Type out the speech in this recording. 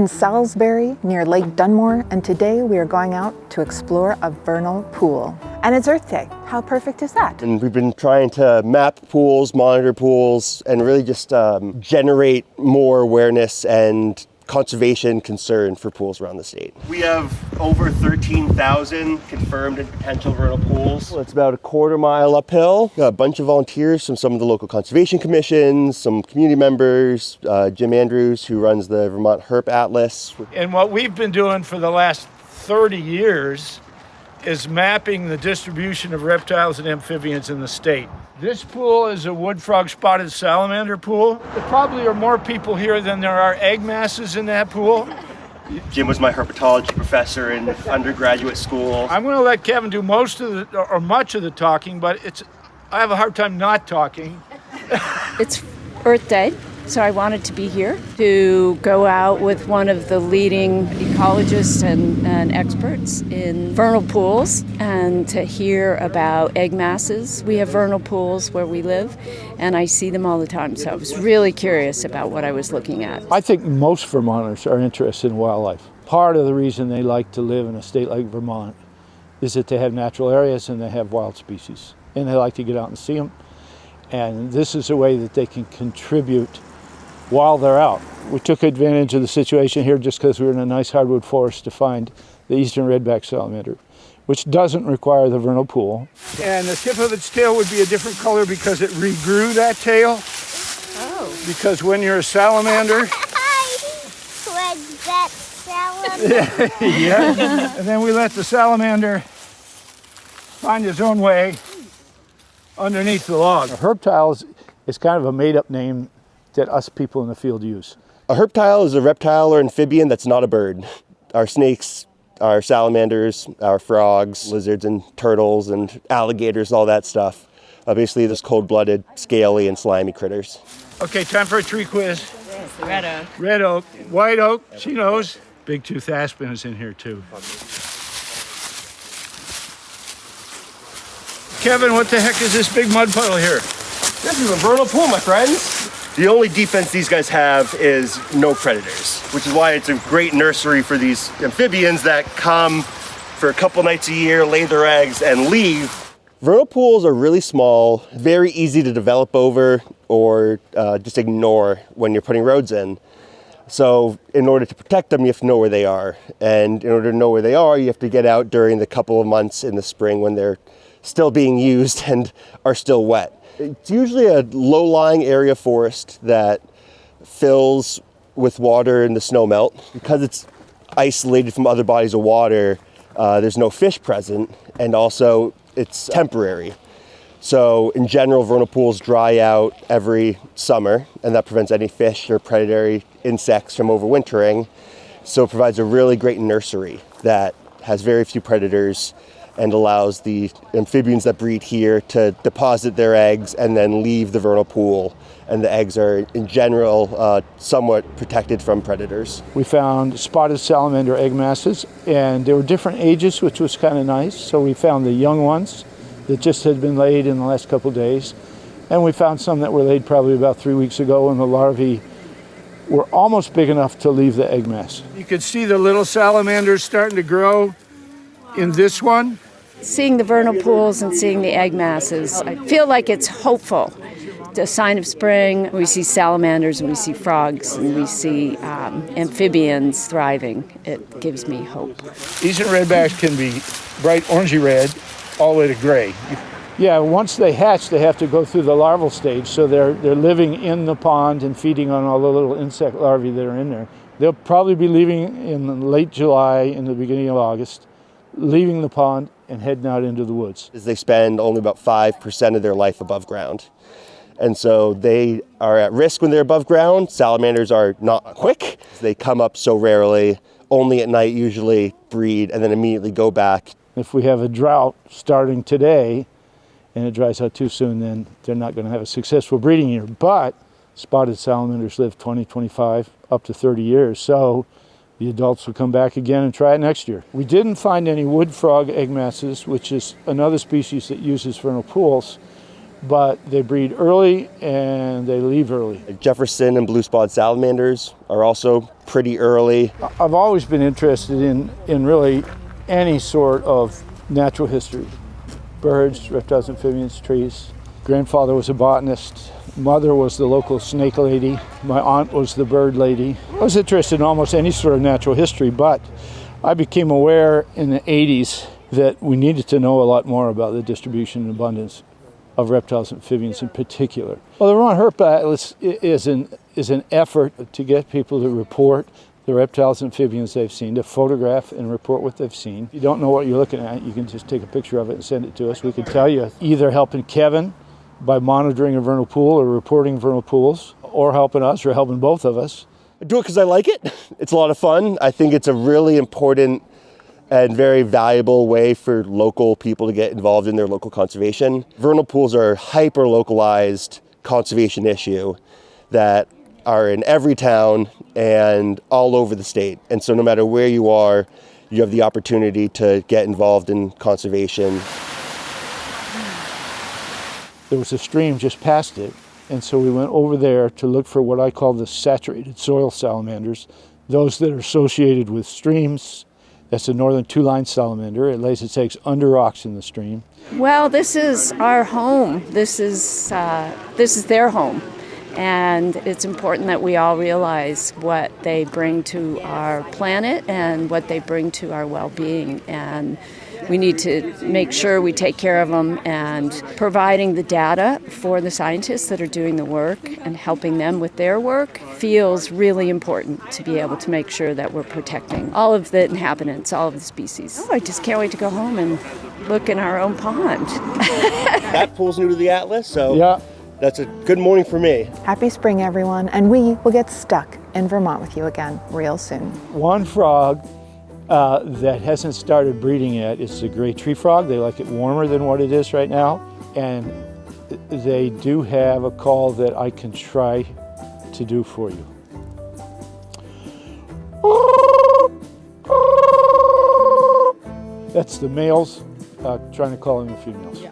in Salisbury near Lake Dunmore, and today we are going out to explore a vernal pool. And it's Earth Day. How perfect is that? And we've been trying to map pools, monitor pools, and really just generate more awareness and conservation concern for pools around the state. We have over 13,000 confirmed and potential vernal pools. It's about a quarter mile uphill. Got a bunch of volunteers from some of the local conservation commissions, some community members, Jim Andrews, who runs the Vermont Herp Atlas. And what we've been doing for the last 30 years is mapping the distribution of reptiles and amphibians in the state. This pool is a wood frog spotted salamander pool. There probably are more people here than there are egg masses in that pool. Jim was my herpetology professor in undergraduate school. I'm going to let Kevin do much of the talking, but I have a hard time not talking. It's Earth Day, so I wanted to be here to go out with one of the leading ecologists and experts in vernal pools and to hear about egg masses. We have vernal pools where we live, and I see them all the time, so I was really curious about what I was looking at. I think most Vermonters are interested in wildlife. Part of the reason they like to live in a state like Vermont is that they have natural areas and they have wild species, and they like to get out and see them. And this is a way that they can contribute while they're out. We took advantage of the situation here just because we were in a nice hardwood forest to find the eastern redback salamander, which doesn't require the vernal pool. And the tip of its tail would be a different color because it regrew that tail. Oh. Because when you're a salamander... that salamander. Yeah. And then we let the salamander find his own way underneath the log. A herpetile is kind of a made-up name that us people in the field use. A herpetile is a reptile or amphibian that's not a bird. Our snakes, our salamanders, our frogs, lizards and turtles and alligators, all that stuff. Basically, this cold-blooded, scaly and slimy critters. Okay, time for a tree quiz. Yes, the red oak. Red oak, white oak, she knows. Big-tooth aspen is in here too. Kevin, what the heck is this big mud puddle here? This is a vernal pool, my friends. The only defense these guys have is no predators, which is why it's a great nursery for these amphibians that come for a couple nights a year, lay their eggs, and leave. Vernal pools are really small, very easy to develop over or just ignore when you're putting roads in. So in order to protect them, you have to know where they are. And in order to know where they are, you have to get out during the couple of months in the spring when they're still being used and are still wet. It's usually a low-lying area forest that fills with water in the snow melt. Because it's isolated from other bodies of water, there's no fish present, and also it's temporary. So in general, vernal pools dry out every summer, and that prevents any fish or predatory insects from overwintering. So it provides a really great nursery that has very few predators and allows the amphibians that breed here to deposit their eggs and then leave the vernal pool. And the eggs are, in general, somewhat protected from predators. We found spotted salamander egg masses, and there were different ages, which was kind of nice. So we found the young ones that just had been laid in the last couple of days. And we found some that were laid probably about 3 weeks ago, and the larvae were almost big enough to leave the egg mass. You can see the little salamanders starting to grow in this one. Seeing the vernal pools and seeing the egg masses, I feel like it's hopeful. It's a sign of spring. We see salamanders and we see frogs and we see amphibians thriving. It gives me hope. Eastern redbacks can be bright orangey red all the way to gray. Yeah, once they hatch, they have to go through the larval stage, so they're living in the pond and feeding on all the little insect larvae that are in there. They'll probably be leaving in late July, in the beginning of August, leaving the pond and heading out into the woods. They spend only about 5% of their life above ground. And so they are at risk when they're above ground. Salamanders are not quick. They come up so rarely, only at night usually, breed, and then immediately go back. If we have a drought starting today and it dries out too soon, then they're not going to have a successful breeding year. But spotted salamanders live 20, 25, up to 30 years. So the adults will come back again and try it next year. We didn't find any wood frog egg masses, which is another species that uses vernal pools. but they breed early and they leave early. Jefferson and blue-spotted salamanders are also pretty early. I've always been interested in really any sort of natural history. Birds, reptiles, amphibians, trees. Grandfather was a botanist. Mother was the local snake lady. My aunt was the bird lady. I was interested in almost any sort of natural history, but I became aware in the 80s that we needed to know a lot more about the distribution and abundance of reptiles and amphibians in particular. Well, the Vermont Herpetologist Atlas is an effort to get people to report the reptiles and amphibians they've seen, to photograph and report what they've seen. If you don't know what you're looking at, you can just take a picture of it and send it to us. We can tell you, either helping Kevin by monitoring a vernal pool or reporting vernal pools, or helping us or helping both of us. I do it because I like it. It's a lot of fun. I think it's a really important and very valuable way for local people to get involved in their local conservation. Vernal pools are a hyper-localized conservation issue that are in every town and all over the state. And so no matter where you are, you have the opportunity to get involved in conservation. There was a stream just past it, and so we went over there to look for what I call the saturated soil salamanders, those that are associated with streams. That's the northern two-line salamander. It lays its eggs under rocks in the stream. Well, this is our home. This is their home. And it's important that we all realize what they bring to our planet and what they bring to our well-being. And we need to make sure we take care of them, and providing the data for the scientists that are doing the work and helping them with their work feels really important to be able to make sure that we're protecting all of the inhabitants, all of the species. Oh, I just can't wait to go home and look in our own pond. That pool's new to the Atlas, so Yeah. that's a good morning for me. Happy spring, everyone, and we will get stuck in Vermont with you again real soon. One frog that hasn't started breeding yet is the gray tree frog. They like it warmer than what it is right now, and they do have a call that I can try to do for you. That's the males trying to call in the females.